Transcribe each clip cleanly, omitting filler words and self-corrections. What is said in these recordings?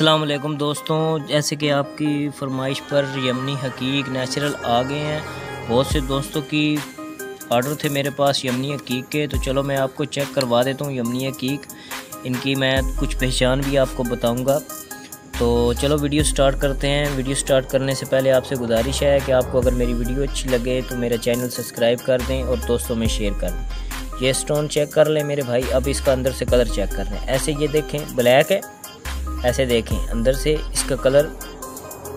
अस्सलाम वालेकुम दोस्तों, जैसे कि आपकी फरमाइश पर यमनी हकीक नेचुरल आ गए हैं। बहुत से दोस्तों की ऑर्डर थे मेरे पास यमनी हकीक के, तो चलो मैं आपको चेक करवा देता हूँ यमनी हकीक। इनकी मैं कुछ पहचान भी आपको बताऊँगा। तो चलो वीडियो स्टार्ट करते हैं। वीडियो स्टार्ट करने से पहले आपसे गुजारिश है कि आपको अगर मेरी वीडियो अच्छी लगे तो मेरा चैनल सब्सक्राइब कर दें और दोस्तों में शेयर कर दें। ये स्टोन चेक कर लें मेरे भाई। अब इसका अंदर से कलर चेक कर लें। ऐसे ये देखें ब्लैक है, ऐसे देखें अंदर से इसका कलर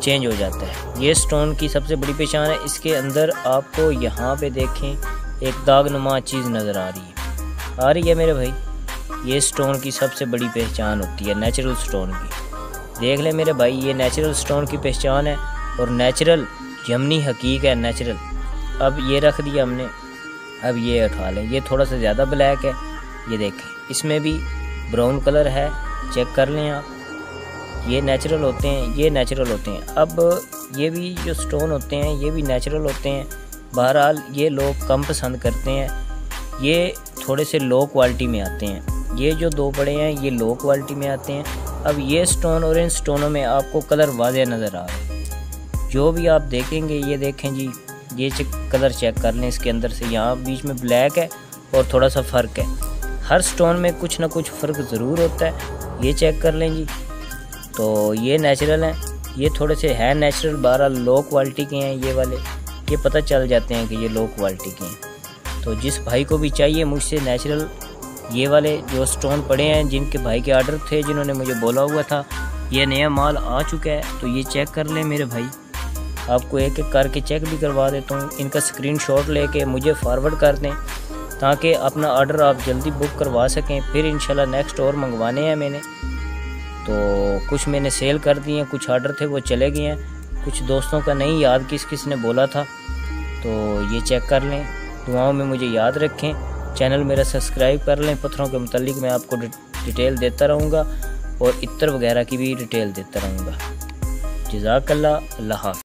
चेंज हो जाता है। ये स्टोन की सबसे बड़ी पहचान है। इसके अंदर आपको यहाँ पे देखें एक दागनुमा चीज़ नज़र आ रही है मेरे भाई। ये स्टोन की सबसे बड़ी पहचान होती है नेचुरल स्टोन की। देख लें मेरे भाई, ये नेचुरल स्टोन की पहचान है और नेचुरल यमनी हकीक है नेचुरल। अब ये रख दिया हमने, अब ये उठा लें। ये थोड़ा सा ज़्यादा ब्लैक है, ये देखें इसमें भी ब्राउन कलर है, चेक कर लें आप। ये नेचुरल होते हैं, ये नेचुरल होते हैं। अब ये भी जो स्टोन होते हैं ये भी नेचुरल होते हैं। बहरहाल ये लोग कम पसंद करते हैं, ये थोड़े से लो क्वालिटी में आते हैं। ये जो दो पड़े हैं ये लो क्वालिटी में आते हैं। अब ये स्टोन और इन स्टोनों में आपको कलर वाज़ेह नज़र आ रहा है। जो भी आप देखेंगे, ये देखें जी, ये कलर चेक कर लें इसके अंदर से। यहाँ बीच में ब्लैक है और थोड़ा सा फ़र्क है। हर स्टोन में कुछ ना कुछ फ़र्क ज़रूर होता है। ये चेक कर लें जी। तो ये नेचुरल हैं, ये थोड़े से हैं नेचुरल, 12 लो क्वालिटी के हैं ये वाले। ये पता चल जाते हैं कि ये लो क्वालिटी के हैं। तो जिस भाई को भी चाहिए मुझसे नेचुरल ये वाले जो स्टोन पड़े हैं, जिनके भाई के आर्डर थे, जिन्होंने मुझे बोला हुआ था, ये नया माल आ चुका है। तो ये चेक कर लें मेरे भाई। आपको एक एक करके चेक भी करवा देता हूँ। इनका स्क्रीनशॉट लेके मुझे फॉरवर्ड कर दें ताकि अपना ऑर्डर आप जल्दी बुक करवा सकें। फिर इंशाल्लाह नेक्स्ट और मंगवाने हैं मैंने। तो कुछ मैंने सेल कर दिए, कुछ ऑर्डर थे वो चले गए हैं, कुछ दोस्तों का नहीं याद किस किस ने बोला था। तो ये चेक कर लें, दुआओं में मुझे याद रखें। चैनल मेरा सब्सक्राइब कर लें। पत्थरों के मुतालिक मैं आपको डिटेल देता रहूँगा और इत्र वगैरह की भी डिटेल देता रहूँगा। जज़ाकल्लाह, अल्लाह हाफ़िज़।